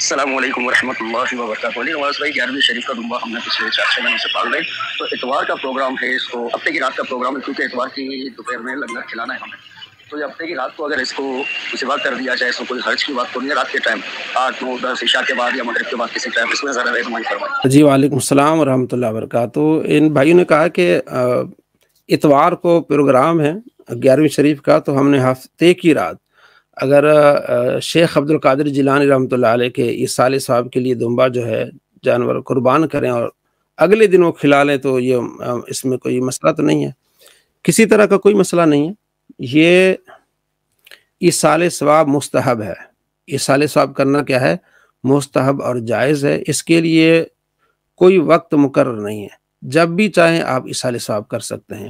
السلام علیکم ورحمۃ اللہ وبرکاتہ۔ نواز بھائی 11ویں شریف کا دمبا ہم نے پچھلے 4 مہینے سے پال رہے ہیں، تو اتوار کا پروگرام ہے، اس کو ہفتے کی رات کا پروگرام ہے، کیونکہ اتوار کی دوپہر میں لنگر کھلانا ہے ہمیں، تو یہ ہفتے کی رات کو اگر اس کو کسی بات کر دیا جائے، اس کو کوئی خرچ کی بات تو نہیں ہے، رات کے ٹائم 8 9 10 عشاء کے بعد یا مغرب کے بعد کسی ٹائم اس میں ذرا رہنمائی فرمائیں۔ جی وعلیکم السلام ورحمۃ اللہ وبرکاتہ۔ ان بھائیوں نے کہا کہ اتوار کو پروگرام ہے 11ویں شریف کا، تو ہم نے ہفتے کی رات اگر شیخ عبد القادر جیلانی رحمۃ اللہ علیہ کے ایصال ثواب کے لیے دمبا جو ہے جانور قربان کریں اور اگلے دن وہ کھلا لیں، تو یہ اس میں کوئی مسئلہ تو نہیں ہے، کسی طرح کا کوئی مسئلہ نہیں ہے۔ یہ ایصال ثواب مستحب ہے، ایصال ثواب کرنا کیا ہے؟ مستحب اور جائز ہے، اس کے لیے کوئی وقت مقرر نہیں ہے، جب بھی چاہیں آپ ایصال ثواب کر سکتے ہیں۔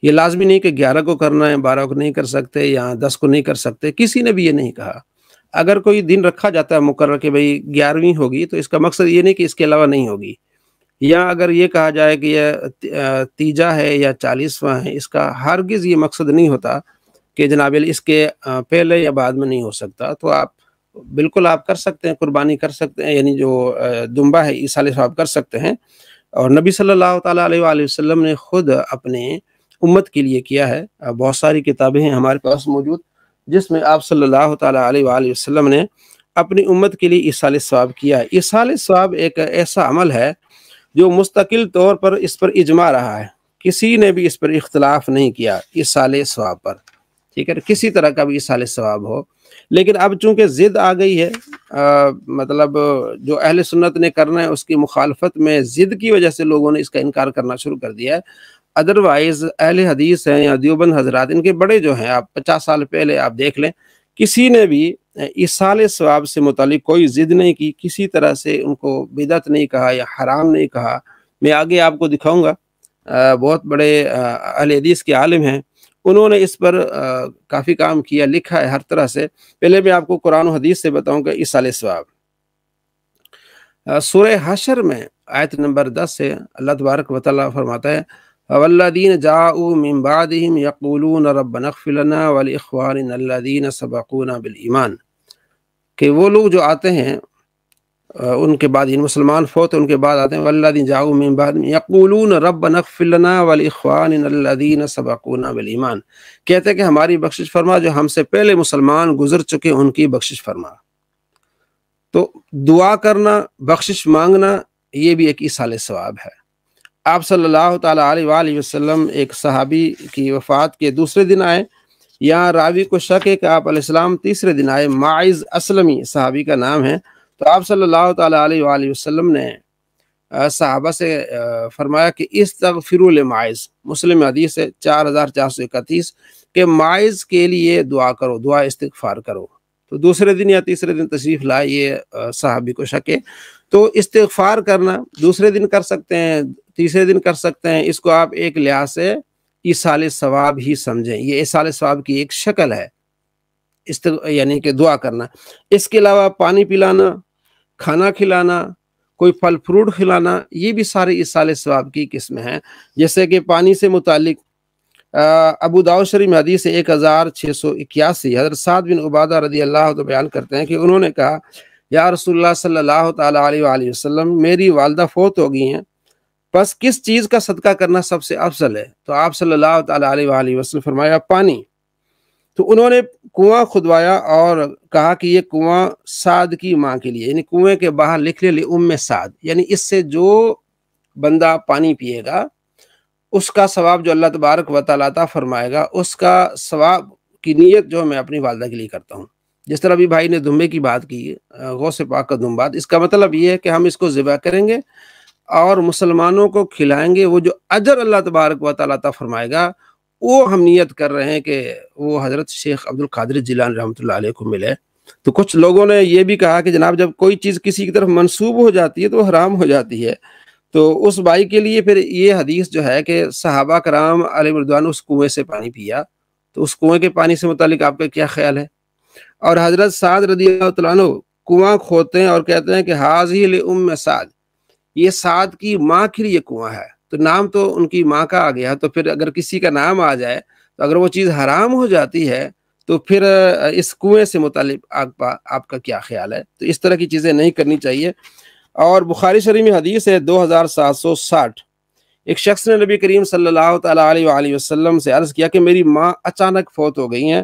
یہ لازمی نہیں کہ 11 کو کرنا ہے، 12 کو نہیں کر سکتے یا 10 کو نہیں کر سکتے، کسی نے بھی یہ نہیں کہا۔ اگر کوئی دن رکھا جاتا ہے مقرر کہ بھئی 11ویں ہوگی، تو اس کا مقصد یہ نہیں کہ اس کے علاوہ نہیں ہوگی، یا اگر یہ کہا جائے کہ یہ تیجا ہے یا 40واں ہے، اس کا ہرگز یہ مقصد نہیں ہوتا کہ جناب اس کے پہلے یا بعد میں نہیں ہو سکتا، تو آپ بالکل آپ کر سکتے ہیں، قربانی کر سکتے ہیں، یعنی جو دمبا ہے ایصال ثواب کر سکتے ہیں۔ اور نبی صلی اللہ تعالیٰ علیہ وآلہ وسلم نے خود اپنے امت کے لیے کیا ہے، بہت ساری کتابیں ہیں ہمارے پاس موجود، جس میں آپ صلی اللہ تعالیٰ علیہ وآلہ وسلم نے اپنی امت کے لیے ایصال ثواب کیا ہے۔ ایصال ثواب ایک ایسا عمل ہے جو مستقل طور پر اس پر اجماع رہا ہے، کسی نے بھی اس پر اختلاف نہیں کیا ایصال ثواب پر، ٹھیک ہے، کسی طرح کا بھی ایصال ثواب ہو۔ لیکن اب چونکہ ضد آ گئی ہے، مطلب جو اہل سنت نے کرنا ہے اس کی مخالفت میں ضد کی وجہ سے لوگوں نے اس کا انکار کرنا شروع کر دیا ہے۔ ادروائز اہل حدیث ہیں یا دیوبند حضرات، ان کے بڑے جو ہیں، آپ 50 سال پہلے آپ دیکھ لیں، کسی نے بھی ایصال ثواب سے متعلق کوئی ضد نہیں کی، کسی طرح سے ان کو بدعت نہیں کہا یا حرام نہیں کہا۔ میں آگے آپ کو دکھاؤں گا، بہت بڑے اہل حدیث کے عالم ہیں، انہوں نے اس پر کافی کام کیا، لکھا ہے ہر طرح سے۔ پہلے میں آپ کو قرآن و حدیث سے بتاؤں گا ایصال ثواب۔ سورہ حشر میں آیت نمبر 10 سے اللہ تبارک و تعالیٰ فرماتا ہے والذین جاءوا من بعدهم یقولون ربنا اغفر لنا ولاخواننا الذین سبقونا بالایمان، کہ وہ لوگ جو آتے ہیں ان کے بعد، مسلمان فوت ان کے بعد آتے ہیں، والذین جاءوا من بعدهم یقولون ربنا اغفر لنا ولاخواننا الذین سبقونا بالایمان، کہتے ہیں کہ ہماری بخشش فرما، جو ہم سے پہلے مسلمان گزر چکے ان کی بخشش فرما۔ تو دعا کرنا، بخشش مانگنا، یہ بھی ایک ایصال ثواب ہے۔ آپ صلی اللہ تعالیٰ علیہ وآلہ وسلم ایک صحابی کی وفات کے دوسرے دن آئے، یہاں راوی کو شک ہے کہ آپ علیہ السلام تیسرے دن آئے، معاذ اسلمی صحابی کا نام ہے، تو آپ صلی اللہ تعالیٰ علیہ وآلہ وسلم نے صحابہ سے فرمایا کہ استغفروا لمعاذ، مسلم حدیث ہے 4431، کہ معاذ کے لیے دعا کرو، دعا استغفار کرو۔ تو دوسرے دن یا تیسرے دن تشریف لائے، یہ صحابی کو شک ہے، تو استغفار کرنا دوسرے دن کر سکتے ہیں، تیسرے دن کر سکتے ہیں، اس کو آپ ایک لحاظ سے ایصال ثواب ہی سمجھیں، یہ ایصال ثواب کی ایک شکل ہے، یعنی کہ دعا کرنا۔ اس کے علاوہ پانی پلانا، کھانا کھلانا، کوئی پھل فروٹ کھلانا، یہ بھی سارے ایصال ثواب کی قسم ہیں۔ جیسے کہ پانی سے متعلق ابو داؤد شریف میں حدیث 1681، حضرت سعد بن عبادہ رضی اللہ عنہ بیان کرتے ہیں کہ انہوں نے کہا یا رسول اللہ صلی اللہ تعالیٰ علیہ وآلہ وسلم، میری والدہ فوت ہو گئی ہیں، بس کس چیز کا صدقہ کرنا سب سے افضل ہے؟ تو آپ صلی اللہ تعالیٰ علیہ وآلہ وسلم فرمایا پانی۔ تو انہوں نے کنواں کھدوایا اور کہا کہ یہ کنواں سعد کی ماں کے لیے، یعنی کنویں کے باہر لکھ لے ام سعد، یعنی اس سے جو بندہ پانی پیے گا اس کا ثواب جو اللہ تبارک و تعالیٰ عطا فرمائے گا، اس کا ثواب کی نیت جو میں اپنی والدہ کے لیے کرتا ہوں۔ جس طرح بھی بھائی نے دمبے کی بات کی، غوث پاک کا دمبا، اس کا مطلب یہ ہے کہ ہم اس کو ذبح کریں گے اور مسلمانوں کو کھلائیں گے، وہ جو اجر اللہ تبارک و تعالیٰ عطا فرمائے گا وہ ہم نیت کر رہے ہیں کہ وہ حضرت شیخ عبد القادر جیلانی رحمۃ اللہ علیہ کو ملے۔ تو کچھ لوگوں نے یہ بھی کہا کہ جناب جب کوئی چیز کسی کی طرف منسوب ہو جاتی ہے تو وہ حرام ہو جاتی ہے، تو اس بھائی کے لیے پھر یہ حدیث جو ہے کہ صحابہ کرام علیہ رضوان اس کنویں سے پانی پیا، تو اس کنویں کے پانی سے متعلق آپ کا کیا خیال ہے؟ اور حضرت سعد رضی اللہ تعالیٰ عنہ کنواں کھودتے ہیں اور کہتے ہیں کہ حاضی لام سعد، یہ سعد کی ماں کے لیے کنواں ہے، تو نام تو ان کی ماں کا آ گیا، تو پھر اگر کسی کا نام آ جائے تو اگر وہ چیز حرام ہو جاتی ہے تو پھر اس کنویں سے متعلق آپ کا کیا خیال ہے؟ تو اس طرح کی چیزیں نہیں کرنی چاہیے۔ اور بخاری شریف میں حدیث ہے 2760، ایک شخص نے نبی کریم صلی اللہ تعالیٰ علیہ وآلہ وسلم سے عرض کیا کہ میری ماں اچانک فوت ہو گئی ہیں،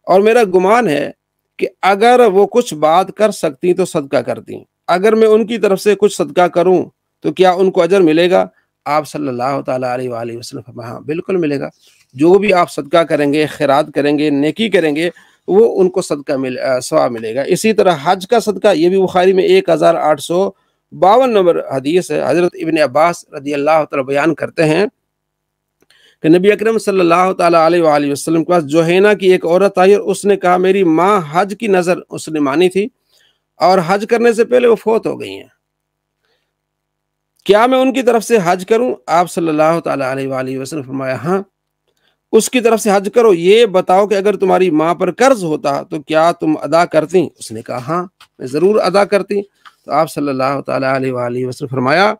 اور میرا گمان ہے کہ اگر وہ کچھ بات کر سکتی تو صدقہ کرتی، اگر میں ان کی طرف سے کچھ صدقہ کروں تو کیا ان کو اجر ملے گا؟ آپ صلی اللہ تعالیٰ علیہ وآلہ وسلم فرمایا ہاں بالکل ملے گا، جو بھی آپ صدقہ کریں گے، خیرات کریں گے، نیکی کریں گے، وہ ان کو صدقہ ثواب ملے گا۔ اسی طرح حج کا صدقہ، یہ بھی بخاری میں 1852 نمبر حدیث ہے۔ حضرت ابن عباس رضی اللہ تعالیٰ بیان کرتے ہیں کہ نبی اکرم صلی اللہ تعالیٰ علیہ وآلہ وسلم کے پاس جوہینہ کی ایک عورت آئی اور اس نے کہا میری ماں حج کی نظر اس نے مانی تھی اور حج کرنے سے پہلے وہ فوت ہو گئی ہیں، کیا میں ان کی طرف سے حج کروں؟ آپ صلی اللہ تعالیٰ علیہ وآلہ وسلم فرمایا ہاں، اس کی طرف سے حج کرو، یہ بتاؤ کہ اگر تمہاری ماں پر قرض ہوتا تو کیا تم ادا کرتی؟ اس نے کہا ہاں میں ضرور ادا کرتی۔ تو آپ صلی اللہ تعالیٰ علیہ وآلہ وسلم فرمایا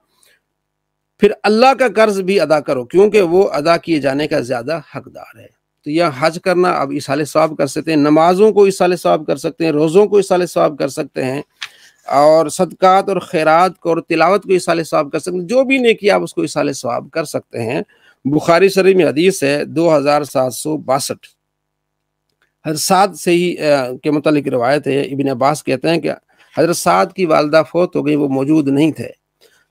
پھر اللہ کا قرض بھی ادا کرو، کیونکہ وہ ادا کیے جانے کا زیادہ حقدار ہے۔ تو یہ حج کرنا اب ایصال ثواب کر سکتے ہیں، نمازوں کو ایصال ثواب کر سکتے ہیں، روزوں کو ایصال ثواب کر سکتے ہیں، اور صدقات اور خیرات کو اور تلاوت کو ایصال ثواب کر سکتے ہیں، جو بھی نیکی آپ اس کو ایصال ثواب کر سکتے ہیں۔ بخاری شریف میں حدیث ہے 2762، حضرت سعد سے ہی کے متعلق روایت ہے۔ ابن عباس کہتے ہیں کہ حضرت سعد کی والدہ فوت ہو گئی، وہ موجود نہیں تھے،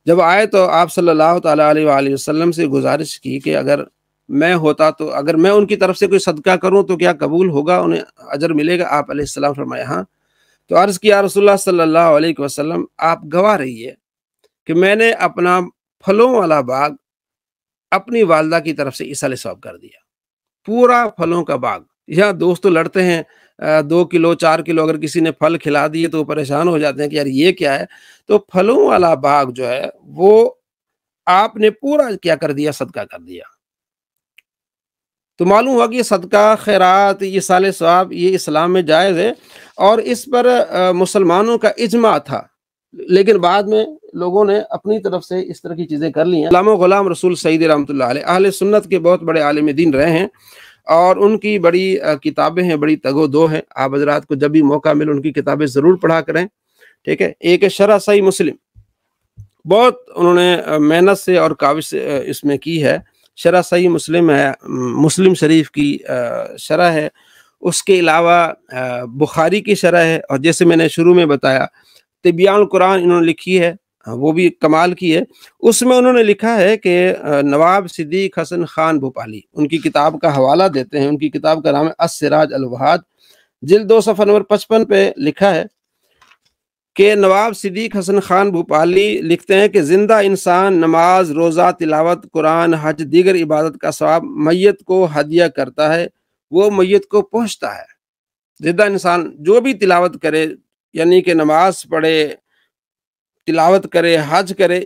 جب آئے تو آپ صلی اللہ تعالیٰ علیہ وآلہ وسلم سے گزارش کی کہ اگر میں ہوتا تو اگر میں ان کی طرف سے کوئی صدقہ کروں تو کیا قبول ہوگا، انہیں اجر ملے گا؟ آپ علیہ السلام فرمایا ہاں۔ تو عرض کیا رسول اللہ صلی اللہ علیہ وسلم آپ گواہ رہیے کہ میں نے اپنا پھلوں والا باغ اپنی والدہ کی طرف سے ایصال ثواب کر دیا، پورا پھلوں کا باغ۔ یہاں دوست تو لڑتے ہیں 2 کلو 4 کلو اگر کسی نے پھل کھلا دیے تو پریشان ہو جاتے ہیں کہ یار یہ کیا ہے، تو پھلوں والا باغ جو ہے وہ آپ نے پورا کیا کر دیا، صدقہ کر دیا۔ تو معلوم ہوا کہ یہ صدقہ خیرات ایصال ثواب یہ اسلام میں جائز ہے، اور اس پر مسلمانوں کا اجماع تھا، لیکن بعد میں لوگوں نے اپنی طرف سے اس طرح کی چیزیں کر لی ہیں۔ علامہ غلام رسول سعیدی رحمۃ اللہ علیہ اہل سنت کے بہت بڑے عالم دین رہے ہیں، اور ان کی بڑی کتابیں ہیں، بڑی تگ و دو ہیں۔ آپ حضرات کو جب بھی موقع ملے ان کی کتابیں ضرور پڑھا کریں، ٹھیک ہے۔ ایک شرح صحیح مسلم، بہت انہوں نے محنت سے اور کاوش سے اس میں کی ہے۔ شرح صحیح مسلم ہے، مسلم شریف کی شرح ہے، اس کے علاوہ بخاری کی شرح ہے، اور جیسے میں نے شروع میں بتایا تبیان القرآن انہوں نے لکھی ہے، وہ بھی کمال کی ہے۔ اس میں انہوں نے لکھا ہے کہ نواب صدیق حسن خان بھوپالی ان کی کتاب کا حوالہ دیتے ہیں، ان کی کتاب کا نام ہے السراج الوہاد، جلد 2 صفحہ نمبر 55 پہ لکھا ہے کہ نواب صدیق حسن خان بھوپالی لکھتے ہیں کہ زندہ انسان نماز، روزہ، تلاوت قرآن، حج، دیگر عبادت کا ثواب میت کو ہدیہ کرتا ہے، وہ میت کو پہنچتا ہے۔ زندہ انسان جو بھی تلاوت کرے، یعنی کہ نماز پڑھے، تلاوت کرے، حج کرے،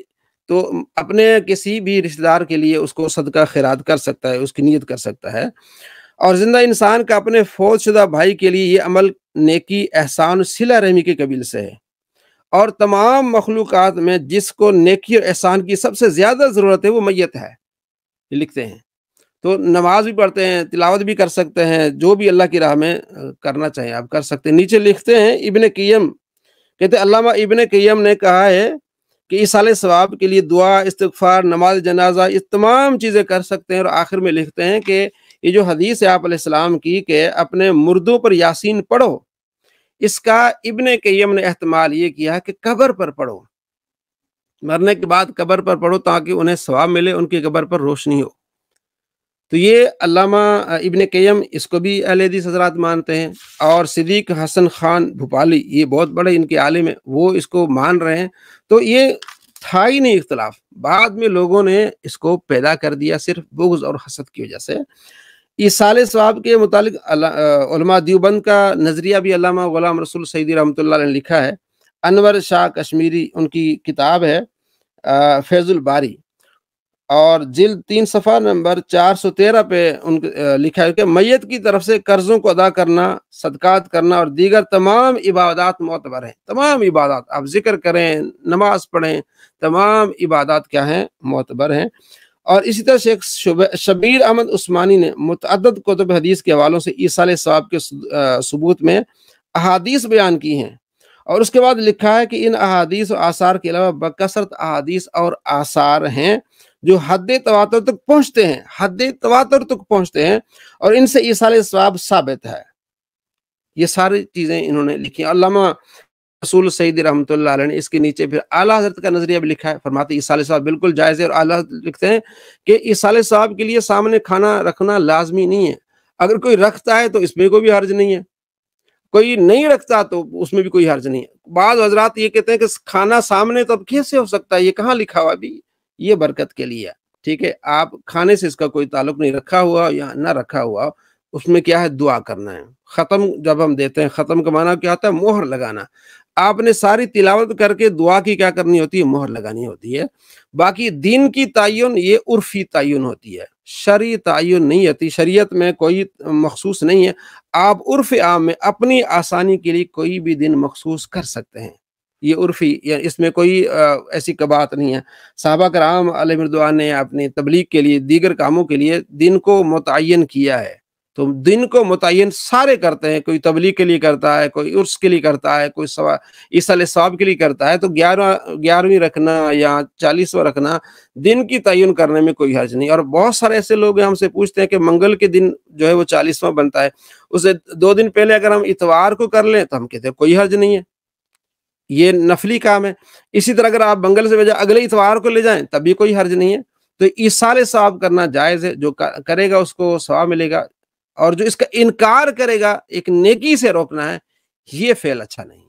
تو اپنے کسی بھی رشتہ دار کے لیے اس کو صدقہ خیرات کر سکتا ہے، اس کی نیت کر سکتا ہے۔ اور زندہ انسان کا اپنے فوت شدہ بھائی کے لیے یہ عمل نیکی، احسان، صلہ رحمی کے قبیل سے ہے، اور تمام مخلوقات میں جس کو نیکی اور احسان کی سب سے زیادہ ضرورت ہے وہ میت ہے، یہ لکھتے ہیں۔ تو نماز بھی پڑھتے ہیں، تلاوت بھی کر سکتے ہیں، جو بھی اللہ کی راہ میں کرنا چاہیں آپ کر سکتے ہیں۔ نیچے لکھتے ہیں ابن قیم، کہتے ہیں علامہ ابن قیم نے کہا ہے کہ ایصال ثواب کے لیے دعا، استغفار، نماز جنازہ، یہ تمام چیزیں کر سکتے ہیں۔ اور آخر میں لکھتے ہیں کہ یہ جو حدیث ہے آپ علیہ السلام کی کہ اپنے مردوں پر یاسین پڑھو، اس کا ابن قیم نے احتمال یہ کیا کہ قبر پر پڑھو، مرنے کے بعد قبر پر پڑھو تاکہ انہیں ثواب ملے، ان کی قبر پر روشنی ہو۔ تو یہ علامہ ابن قیم اس کو بھی اہل حدیث حضرات مانتے ہیں، اور صدیق حسن خان بھوپالی یہ بہت بڑے ان کے عالم ہیں، وہ اس کو مان رہے ہیں۔ تو یہ تھا ہی نہیں اختلاف، بعد میں لوگوں نے اس کو پیدا کر دیا صرف بغض اور حسد کی وجہ سے۔ ایصال ثواب کے متعلق علماء دیوبند کا نظریہ بھی علامہ غلام رسول سعیدی رحمۃ اللہ علیہ نے لکھا ہے۔ انور شاہ کشمیری ان کی کتاب ہے فیض الباری، اور جلد 3 صفحہ نمبر 413 پہ لکھا ہے کہ میت کی طرف سے قرضوں کو ادا کرنا، صدقات کرنا اور دیگر تمام عبادات معتبر ہیں۔ تمام عبادات آپ ذکر کریں، نماز پڑھیں، تمام عبادات کیا ہیں؟ معتبر ہیں۔ اور اسی طرح شیخ شبیر احمد عثمانی نے متعدد کتب حدیث کے حوالوں سے ایصال ثواب کے ثبوت میں احادیث بیان کی ہیں، اور اس کے بعد لکھا ہے کہ ان احادیث و آثار کے علاوہ بکثرت احادیث اور آثار ہیں جو حد تواتر تک پہنچتے ہیں، حد تواتر تک پہنچتے ہیں، اور ان سے ایصال ثواب ثابت ہے۔ یہ ساری چیزیں انہوں نے لکھی ہیں۔ علامہ رسول سعید رحمۃ اللہ علیہ نے اس کے نیچے پھر اعلیٰ حضرت کا نظریہ بھی لکھا ہے، فرماتے ہیں ایصال ثواب بالکل جائز ہے، اور اعلیٰ حضرت لکھتے ہیں کہ ایصال ثواب کے لیے سامنے کھانا رکھنا لازمی نہیں ہے، اگر کوئی رکھتا ہے تو اس میں کوئی بھی حرج نہیں ہے، کوئی نہیں رکھتا تو اس میں بھی کوئی حرج نہیں ہے۔ بعض حضرات یہ کہتے ہیں کہ کھانا سامنے تو اب کیسے ہو سکتا ہے، یہ کہاں لکھا ہوا؟ بھی یہ برکت کے لیے، ٹھیک ہے، آپ کھانے سے اس کا کوئی تعلق نہیں، رکھا ہوا یا نہ رکھا ہوا، اس میں کیا ہے، دعا کرنا ہے۔ ختم جب ہم دیتے ہیں، ختم کا معنی کیا ہوتا ہے؟ مہر لگانا۔ آپ نے ساری تلاوت کر کے دعا کی کیا کرنی ہوتی ہے؟ مہر لگانی ہوتی ہے۔ باقی دین کی تعین یہ عرفی تعین ہوتی ہے، شرعی تعین نہیں ہوتی، شریعت میں کوئی مخصوص نہیں ہے۔ آپ عرف عام میں اپنی آسانی کے لیے کوئی بھی دن مخصوص کر سکتے ہیں، یہ عرفی، یا اس میں کوئی ایسی بات نہیں ہے۔ صحابہ کرام علیہ رضوان نے اپنی تبلیغ کے لیے، دیگر کاموں کے لیے دن کو متعین کیا ہے، تو دن کو متعین سارے کرتے ہیں، کوئی تبلیغ کے لیے کرتا ہے، کوئی عرس کے لیے کرتا ہے، کوئی ایصال ثواب کے لیے کرتا ہے، تو 11ویں رکھنا یا 40واں رکھنا دن کی تعین کرنے میں کوئی حرج نہیں۔ اور بہت سارے ایسے لوگ ہیں ہم سے پوچھتے ہیں کہ منگل کے دن جو ہے وہ 40واں بنتا ہے، اسے 2 دن پہلے اگر ہم اتوار کو کر لیں تو ہم کہتے ہیں کوئی حرج نہیں ہے، یہ نفلی کام ہے۔ اسی طرح اگر آپ منگل سے بجائے اگلے اتوار کو لے جائیں تب بھی کوئی حرج نہیں ہے۔ تو ایصال ثواب کرنا جائز ہے، جو کرے گا اس کو ثواب ملے گا، اور جو اس کا انکار کرے گا، ایک نیکی سے روکنا ہے، یہ فعل اچھا نہیں۔